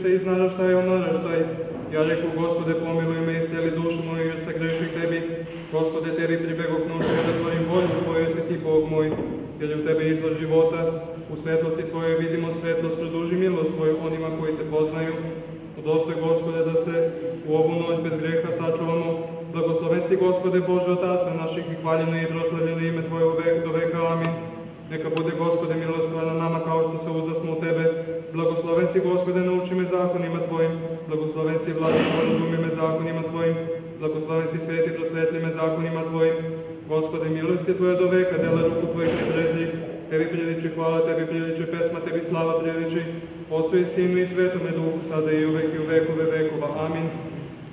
te iz naraštaja u naraštaj. Ja reku, Gospode, pomiluj me i iscijeli dušu moju, jer se greših tebi. Gospode, tebi pribegok noću da tvorim volju Tvoju, si ti Bog moj, jer je u tebe izvor života. U svetlosti Tvojoj vidimo svetlost, produži milost Tvoju onima koji te poznaju. Udostoj, Gospode, da se u ovu noć bez greha sačuvamo. Blagosloven si, Gospode Bože, Otaca naših, i hvaljeno i proslavljeno ime Tvoje do veka. Amin. Neka bude, Gospode, milostiva na nama kao što se uzdasmo u Tebe. Blagosloven si, Gospode, nauči me zakonima Tvojim. Blagosloven si, Vladiko, razumi me zakonima Tvojim. Blagosloven si, Sveti, prosvetli me zakonima Tvojim. Gospode, milost je Tvoja do veka, dela ruku Tvojih ne prezi. Tebi priliči hvala, Tebi priliči pesma, Tebi slava priliči. Otcu i Sinu i Svetome Duhu, sada i uvek i u vekove vekova. Amin.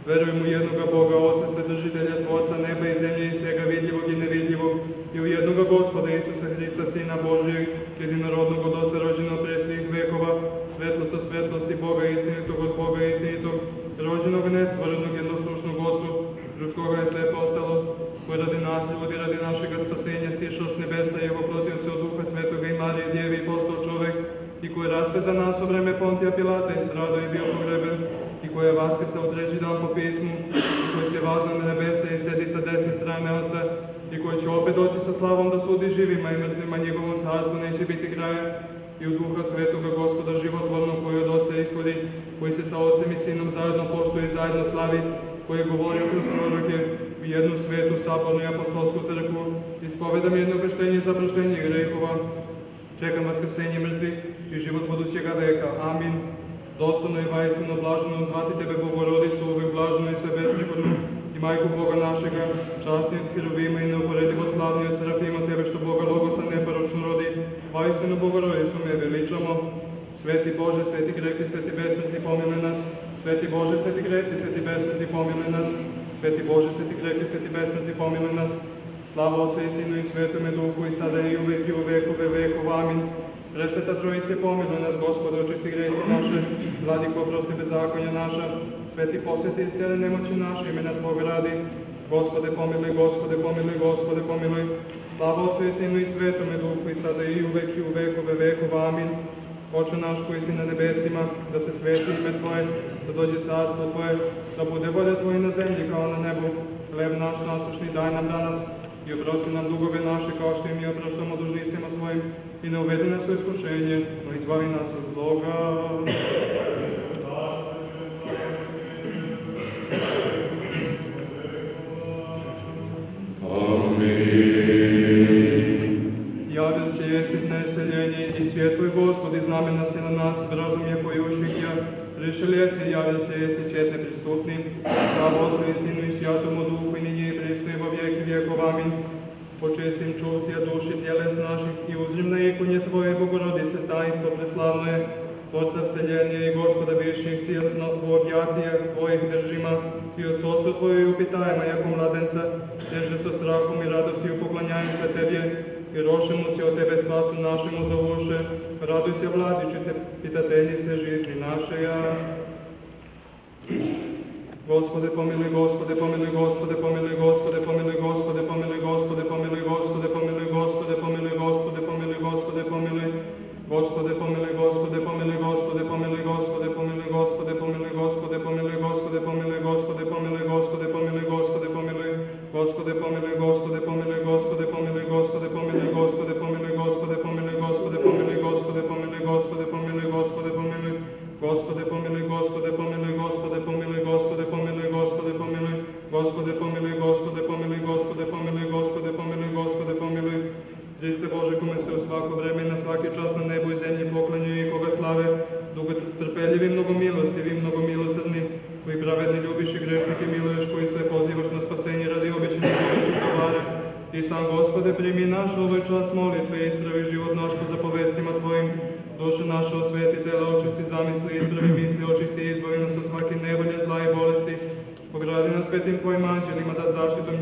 Verujem u jednoga Boga, Otca, Svedržitelja, Tvorca neba i zemlje i svega vidljivog i nevidljivog, i u jednoga Gospoda Isusa Hrista, Sina Božijeg, jedinorodnog od Otca, rođenog pre svih vekova, svetlost od svetlosti Boga istinitog od Boga istinitog, rođenog nestvorenog jednosušnog Otcu, kroz koga je sve postalo, koji radi nas ljudi, radi našega spasenja, sišao s nebesa i ovoplotio se od Duha Svetoga i Marije Djevi i postao čovek, i koji raspe za nas u vreme Pontija Pilata i stradao i bio pogreben, i koji je vaskrsao u treći dan po pismu, i koji se vazna na nebese i sedi sa desne strane Otca, i koji će opet doći sa slavom da sudi živima i mrtvima, njegovom carstvu neće biti kraja, i u Duha Svetoga Gospoda životvornog, koji od Otca ishodi, koji se sa Otcem i Sinom zajedno poštuje i zajedno slavi, koji je govorio kroz proroke, u jednu svetu, sabornu i apostolsku crkvu, ispovedam jedno krštenje za proštenje grehova, čekam vaskrsenje mrtvih i život budućega veka. Amin. Dostojno i vaistino blaženo zvati Tebe, Bogorodicu, uvek blaženo i sve besprihodno, i Majku Boga našega, časnije od Heruvima i neuporedivo slavnije od Serafima, Tebe što Boga Logosa neporočno rodi, vaistinu Bogorodicu me veličamo. Sveti Bože, sveti krepki, sveti besmrtni, pomiluj nas. Sveti Bože, sveti krepki, sveti besmrtni, pomiluj nas. Sveti Bože, sveti krepki, sveti besmrtni, pomiluj nas. Slava Otcu i Sinu i Svetome Duhu, i sada i uvek i u vekove vekova. Amin. Presveta Trojice, pomiluj nas, Gospode, očisti grehe naše, Vladiko, oprosti bezakonja naša, Sveti posveti iscijeli nemoći naše, imena Tvoga radi. Gospode, pomiluj, Gospode, pomiluj, Gospode, pomiluj. Slava Otcu i Sinu i Svetome Duhu, i sada i uvek i u vekove vekova. Amin. Oče naš koji si na nebesima, da se sveti ime Tvoje, da dođe carstvo Tvoje, da bude volja Tvoja na zemlji kao na nebu. Hleb naš nasušni daj nam danas, i oprosti nam dugove naše kao što i mi opraštamo dužnicima svojim, i ne uvedi nas u iskušenje, no izbavi nas od zloga. Javil se jesit neseljenje i svjetloj Gospodi, znamena si na nas, razumje pojušihja. Prišel jesi, javil se jesi, svijet nepristupni. Slava Otcu i Sinu i Svjatomu Duhu, i ninje i pristoji vo vijeki vijekov. Amin. Počestim čuvstija duši tjeles naših i uzrim na ikonje Tvoje, Bogorodice, tajnstvo preslavno je. Otca vseljenje i Gospoda višnih sil, na objatija Tvojih držima, i od sostru Tvoje upitajama, jako mladenca, teže sa strahom i radostiju poklanjaju se Tebje, i rošemu si od Tebe spasu našemu zdovuše. Raduj se, Vladičice, pitateljice žizni našeja. Gospode, pomiluj, Gospode, pomiluj, Gospode, pomiluj, Gospode, pomiluj, Gospode, pomiluj, Gospode, pomiluj, Gospode, pomiluj, Gospode, pomiluj, Gospode, pomiluj, Gospode, pomiluj. Gospode, pomiluj, Gospode, pomiluj, Gospode, pomiluj, Gospode, pomiluj, Gospode, pomiluj, Gospode, pomiluj, Gospode, pomiluj, Gospode, pomiluj, Gospode, pomiluj, Gospode, pomiluj. Gospode, pomiluj, Gospode, pomiluj, Gospode, pomiluj, Gospode, pomiluj, Gospode, pomiluj, Gospode, pomiluj, Gospode, pomiluj, Gospode, pomiluj, Gospode, pomiluj, Gospode, pomiluj. Gospode, pomiluj, Gospode, pomiluj, Gospode, pomiluj, Gospode, pomiluj, Gospode, pomiluj. Gospode, pomiluj, Gospode, pomiluj, Gospode, pomiluj, Gospode, pomiluj, Gospode, pomiluj. Hriste Bože, kome se u svako vreme i na svaki čas na nebu i zemlji poklanjaju i koga slave, dugo trpeljivi, mnogo milostivi, mnogo milosrdni, koji pravedni ljubiš i grešnike miluješ, koji sve pozivaš na spasenje radi obećanih božjih dobara. I sam, Gospode, primi naš ovaj čas molitve i ispravi život naš po zapovestima Tvojim. Duše naše osveti, tela očisti, zamisli, ispravi misli, očisti i izbavi nas od svake nevolje, zla i bolesti. Pogradi nas svetim Tvojim anđelima da zaštitom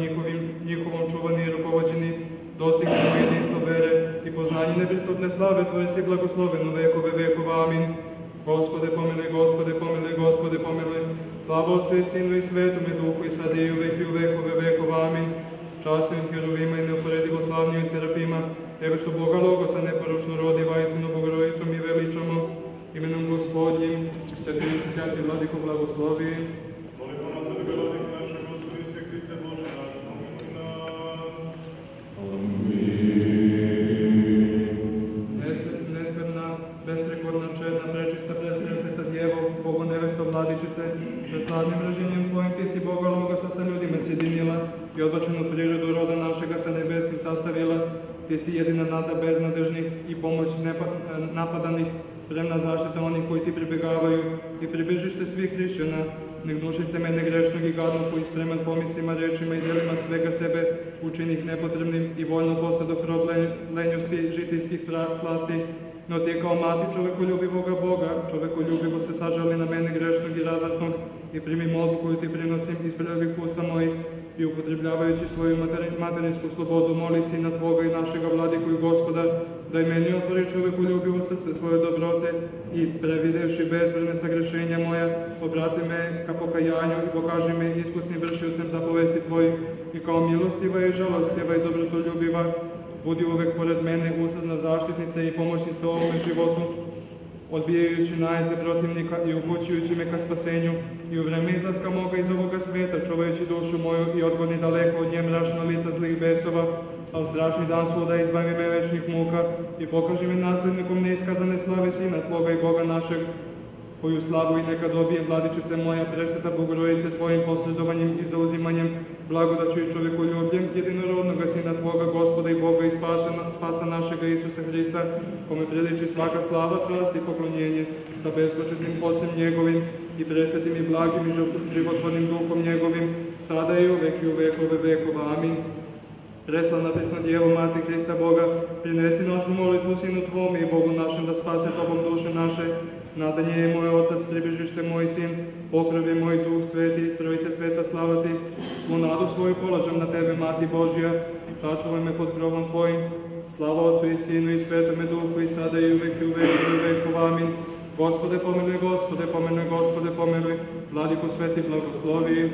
njihovom čuvani i rukovođeni dostignemo jedinstvo vere i poznanje nepristupne slave Tvoje si blagosloveno vekove vekova. Amin. Gospode, pomiluj, Gospode, pomiluj, Gospode, pomiluj. Slava Otcu i Sinu i Svetome Duhu, i sad i uvek i u vekove vekova. Amin. Časnim Heruvima i neuporedivo slavniju Serafima, Tebe što Boga Logosa neporočno rodi, vaistinu Bogorodicu mi veličamo, imenom Gospodnjim, Sveti sveti vladiko blagoslovi. Molitvama Svetoga Vladike naše, Gospodi Isuse Hriste, Bože naš, pomiluj nas. Neskvrna, besprekorna, čedna, prečista, presveta Djevo, Bogo nevesto Vladičice, preslavnim raženjem Tvojim Ti si Boga Logosa sa ljudima sjedinila i odbačenu prirodu roda našega sa nebesi sastavila. Ti si jedina nada beznadežnih i pomoć napadanih, spremna zaštita onih koji Ti pribegavaju i pribežište svih hrišćana. Ne gnuši se mene grešnog i gadnog koji spreman pomislima, rečima i djelima svega sebe učini ih nepotrebnim i voljno postado kroz lenjosti žitijskih slasti. No Ti kao mati čovekoljubivoga Boga, čovekoljubivo se sažali na mene grešnog i razvrtnog i primi molbu koju Ti prinosim iz prvih usta mojih i upotrebljavajući svoju materinsku slobodu moli Sina Tvoga i našega Vladiku i Gospoda, da i meni otvori čovekoljubivo srce svoje dobrote i previdevši bezbrane sagrešenja moja, obrati me ka pokajanju i pokaži me iskusnim vršiocem zapovesti Tvojih i kao milostiva i žalostiva i dobrotoljubiva, budi uvek pored mene usredna zaštitnica i pomoćnica u ovome životu, odbijajući najezde protivnika i upućujući me ka spasenju i u vreme izlaska moga iz ovoga sveta, čuvajući dušu moju i odgoni daleko od nje mračna lica zlih besova, a u strašni dan suda izbavi me večnih muka i pokaži me naslednikom neiskazane slave Sina Tvoga i Boga našeg, koju slavu i neka dobije Vladičice moja, presveta Bogorodice, Tvojim posredovanjem i zauzimanjem, blagodaću i čovekoljubljem, jedinorodnoga Sina Tvoga, Gospoda i Boga i spasa našega Isusa Hrista, kome priliči svaka slava, čast i poklonjenje, sa beskočetnim Otcem njegovim i presvetim i blagim i životvornim Duhom njegovim, sada i uvek i u vekove vekova. Amin. Preslavna Presna Djevo, Mati Hrista Boga, prinesi našu molitvu Sinu Tvome i Bogu našem da spase Tobom duše naše. Nadanje je moj Otac, pribežište moj Sin, pokrov je moj Duh Sveti, Trojice Sveta slava Ti. Svu nadu svoju polažem na Tebe, Mati Božja, sačuvaj me pod krovom Tvojim. Slava Otcu i Sinu i Svetome Duhu i sada i uvek i u vekova. Amin. Gospode pomiluj, Gospode pomiluj, Gospode pomiluj, Vladiko Sveti blagoslovi.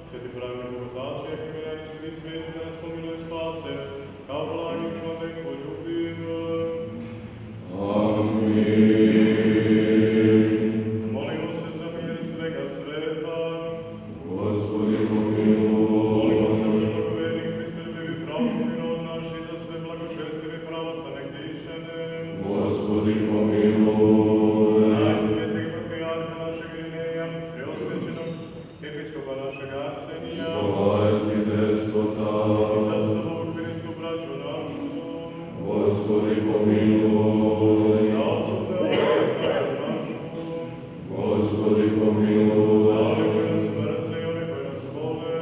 Sveti pravi Bogotače, i svi sveti da nas pomiluj spase, kao blagi čovek poljubiv. Amin. Molimo se za mir svega sveta. Gospodi pomiluj. Molimo se za blagovernih, pristrpljivi pravoslavni rod naš i za sve blagočestive pravoslavne hrišćane. Gospodi pomiluj. Najsvetijeg patrijarha našeg Irineja, preosvećenog episkopa našeg Arsenija, i za svavu Hristu braću našu, Gospodi pomiluj, za Otcu Teodora našu, Gospodi pomiluj, za one koji nas mrze i one koji nas vole,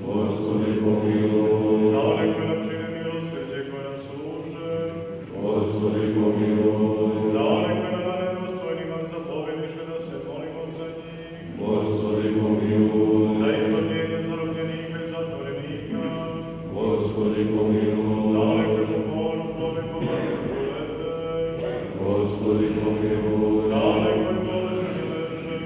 Gospodi pomiluj, za one koji nam čine milosrđe i koji nam služe, Gospodi pomiluj, za one koji nam nedostojnima zapovediše da se molimo za njih, Gospodi pomiluj, za izbavljenje zarobljenika i zatvorenika, Gospodi pomiluj, za one koji mu moru plove po vazduhu lete, Gospodi pomiluj, za one koji bolesni leže,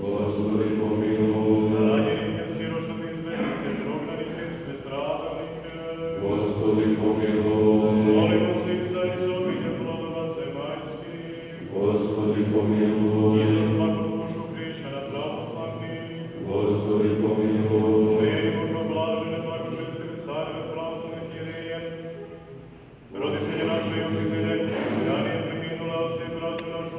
Gospodi pomiluj, za ranjenike, siročane, izbeglice, prognanike, sve stradalnike, Gospodi pomiluj, molimo se i za izobilje plodova zemaljskih, Gospodi pomiluj, i za svaku dušu hrišćana pravoslavnih, Gospodi pomiluj, verimo kao blažene, blagočestive careve pravoslavne Hireje, roditelje naše i učitelje, svijanije preminule, oce i braću našu,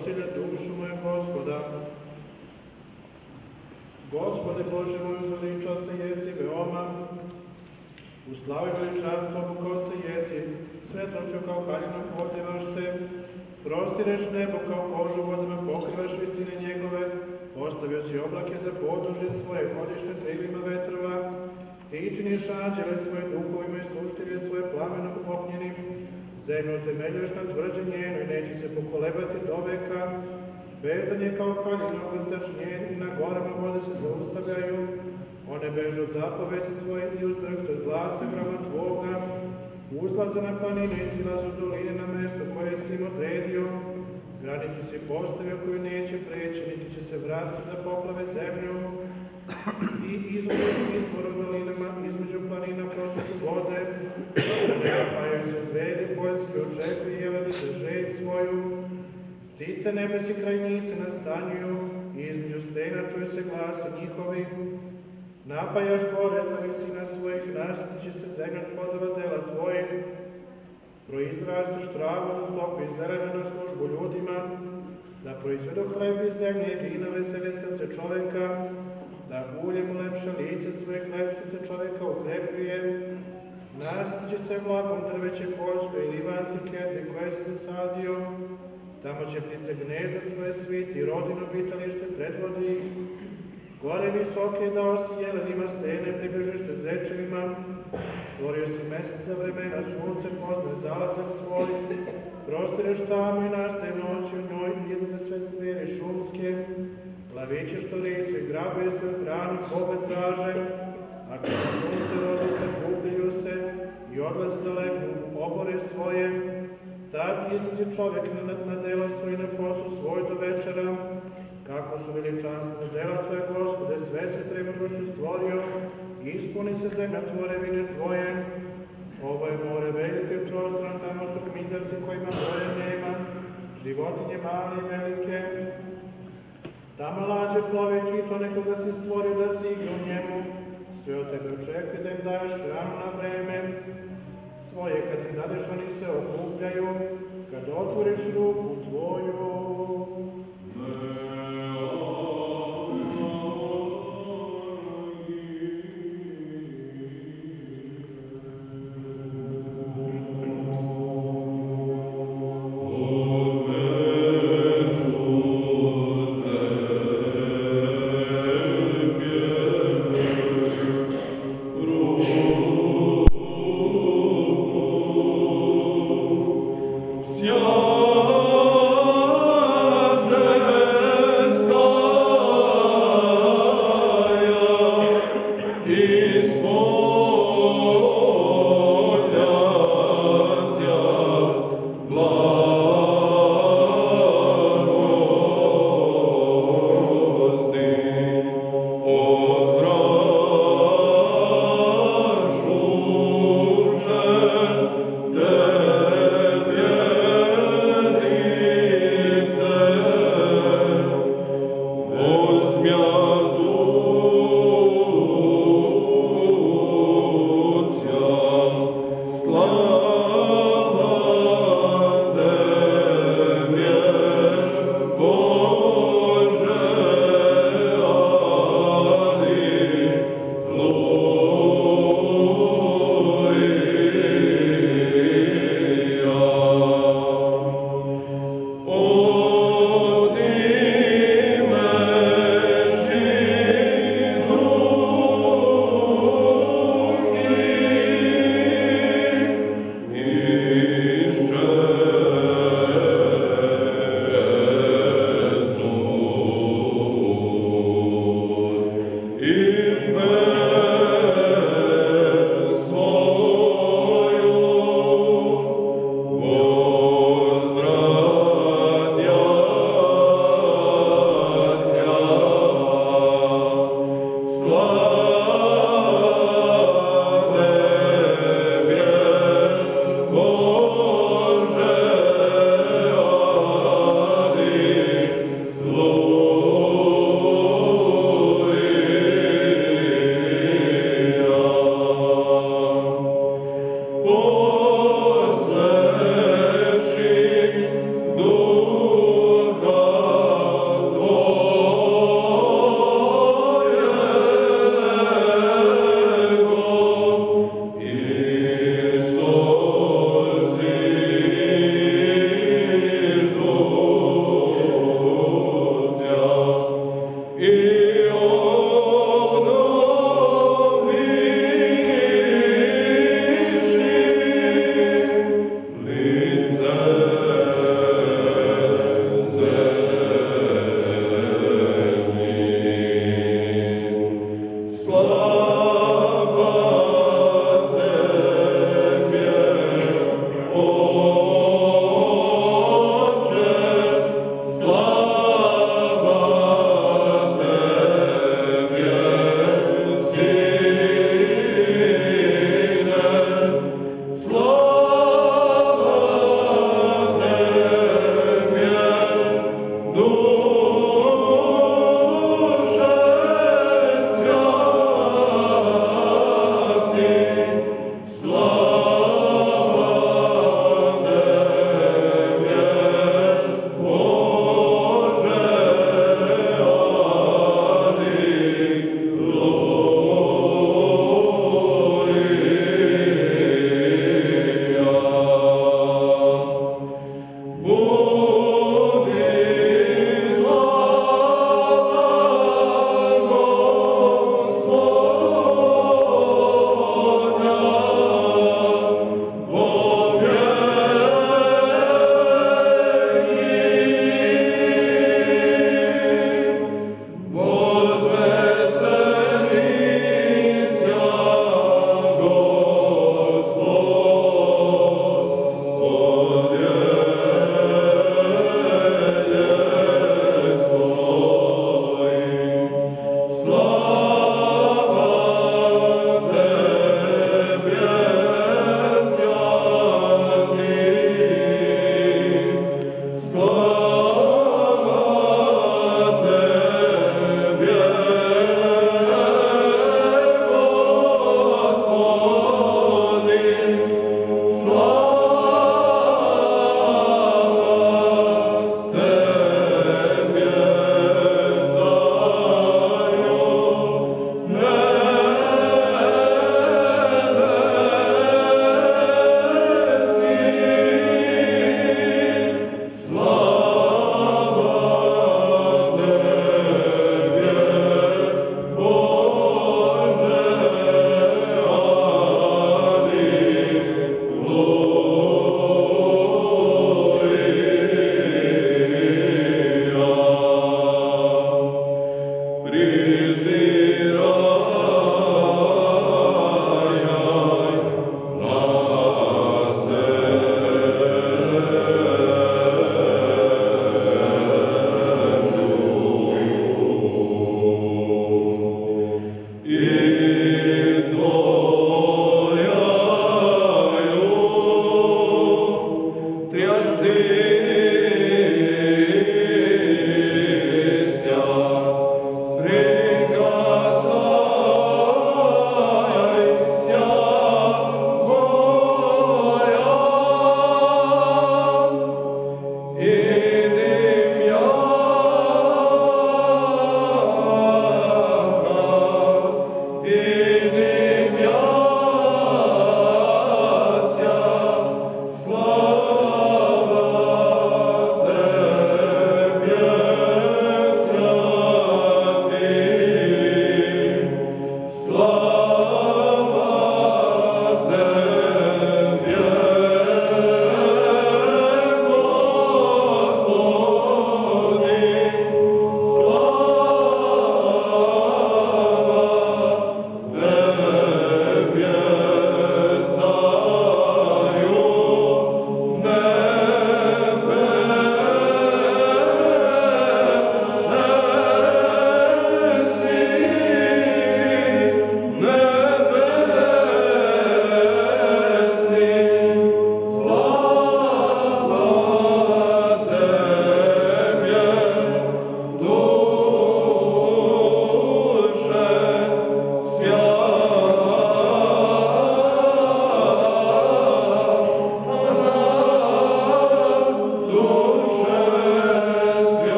prosile dušu moju Gospoda. Gospode Bože moj, uzveličao se jesi veoma, u slavi veličanstvo obukao se jesi, svetlošću kao haljinom odljevaš se, prostireš nebo kao kožu vodama, pokrivaš visine njegove, ostavio si oblake za podnožje svoje, hodište krilima vetrova, ti činiš anđele svoje duhovima i sluštelje svoje plamenom ognjenim, zemlju temeljuješ na tvrđe njeno i neće se pokolebati do veka, bezdan je kao haljina ogrtaš njen i na gorama vode se zaustavljaju, one beže od zapovesti tvoje i uzdrhte od glasa grama tvoga, uzlaze na planine i silaze u doline na mesto koje si im odredio, granicu si postavio koju neće preći, niti će se vratiti da poplave zemlju, i izvodiš izvor u dolinama između planina prostiču vode, da ne napajaju se zveri poljski, očekuju jeleni za žeć svoju, ptice nebesi kraj njih se nastanjuju, i između stena čuju se glasi njihovi, napajaš gore sa visina svojih, nastiće se zemlja od plodova dela tvojih, proizrastaš travu za stoku i zelenu na službu ljudima, da proizvedu hleb iz zemlje i vino veselje srce čoveka, da uljem ulepša lice svoje, hleb srce čoveka ukrepljuje, nastiće se vlakom drveće poljsko i livanske kete koje si zasadio, tamo će ptice gnezda svoje sviti, rodino obitalište predvodi, gore visoke dao si jelenima, stene pribežište zečevima, stvorio si mesec za vremena, sunce pozne zalazak svoj, prostireš tamo i nastaje noći u njoj, izlaze sve zveri šumske, laviće što liče, grabe svoju hranu, kobe traže, a kada sunce rodi se, kupljuju se i odlaze daleko u obore svoje, tad izlazi čovek na dela svoj, na poslu svoj do večera, kako su veličanstvene dela tvoje, Gospode, sve se premudrošću stvorio, ispuni se zemlja tvorevine tvoje. Ovo je more veliko i prostrano, tamo su kmizarci kojima boje nema, životinje male i velike. Tamo lađe plove kito, nekoga si stvorio da si igra u njemu. Sve od tebe očekuje da im daješ hranu na vreme. Svoje kad im dadeš, oni se okupljaju, kad otvoriš ruku tvoju. Sia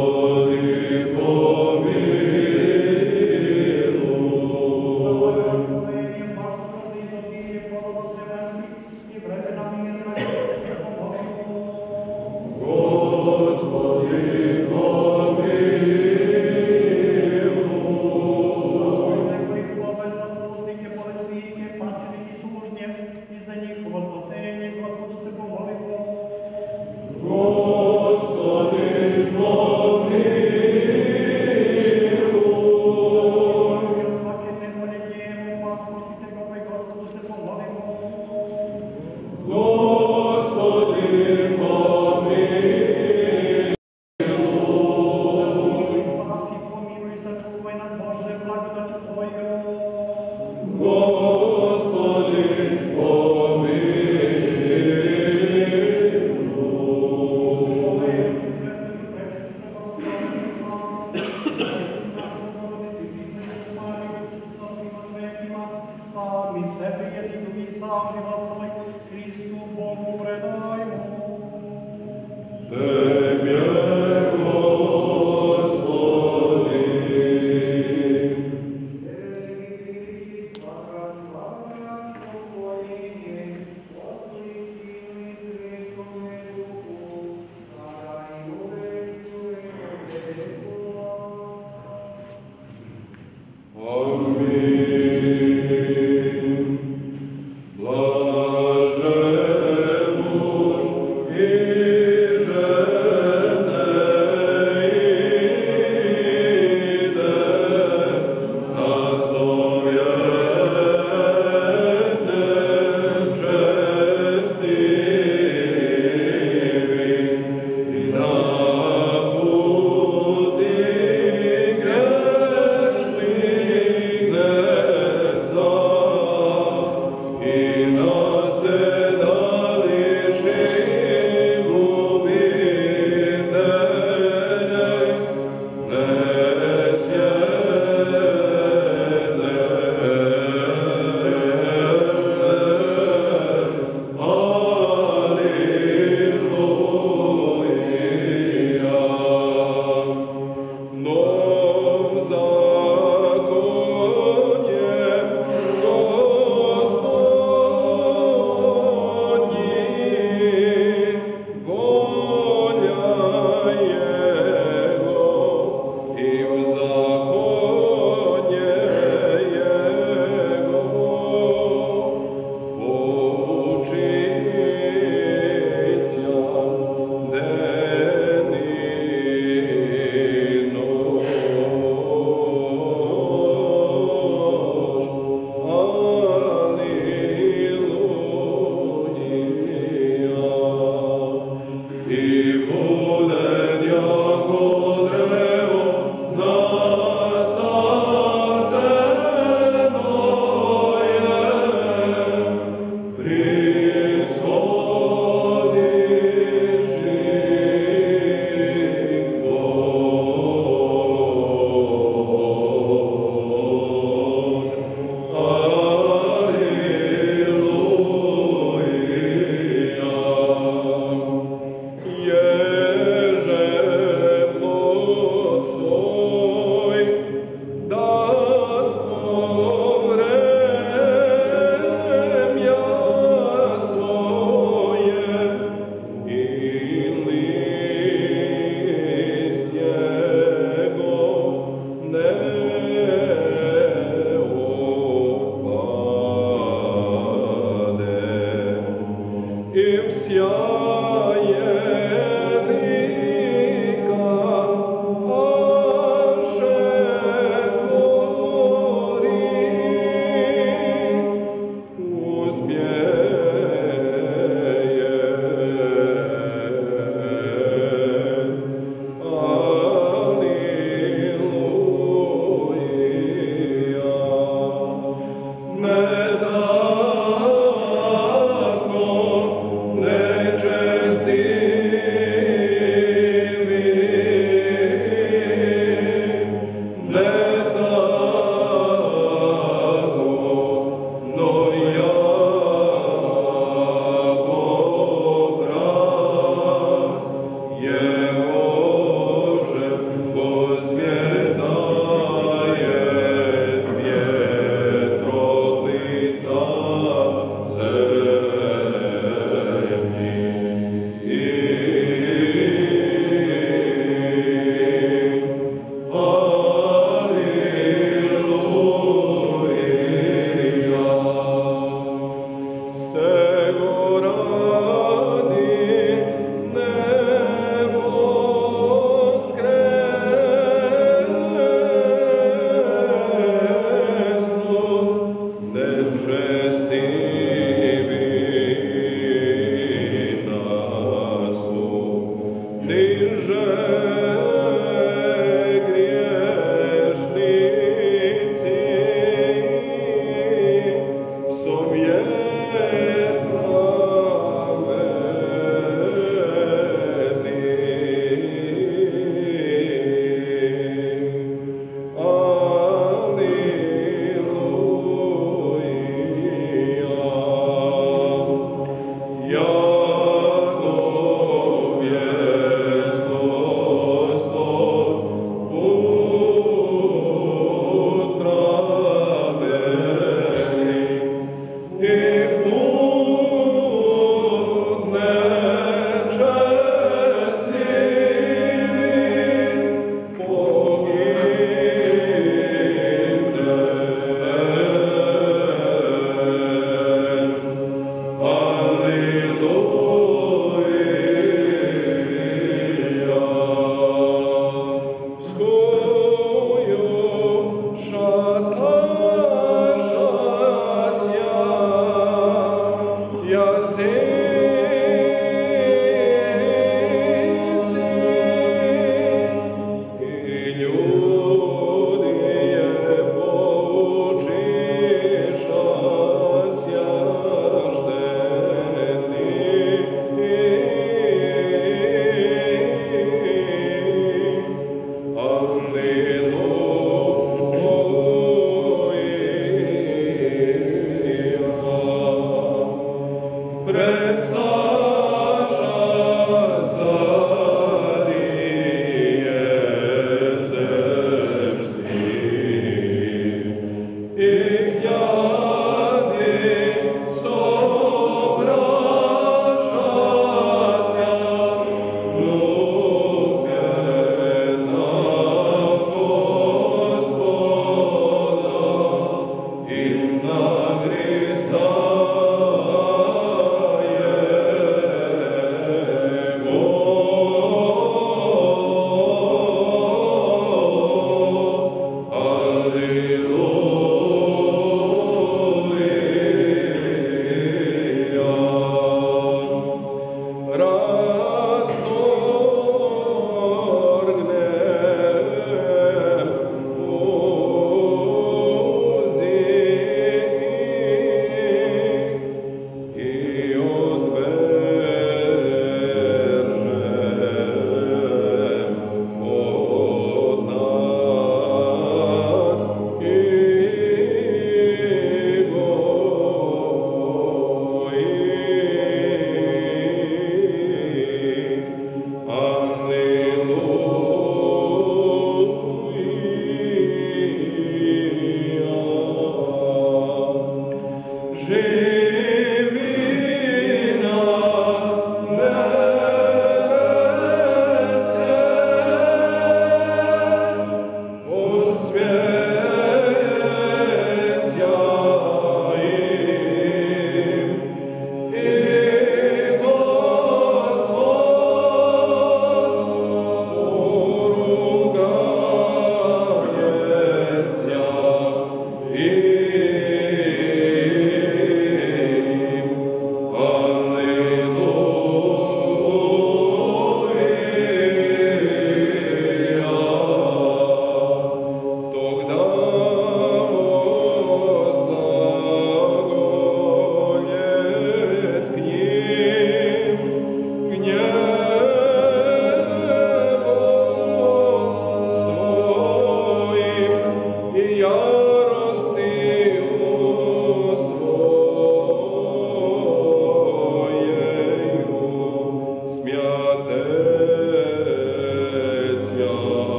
Господи, помилуй.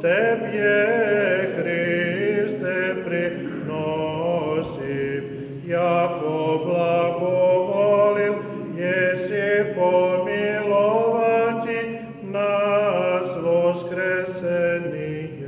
Tebje, Hriste, prinosim, jako blagovolil, jesi pomilovati nas voskresenije.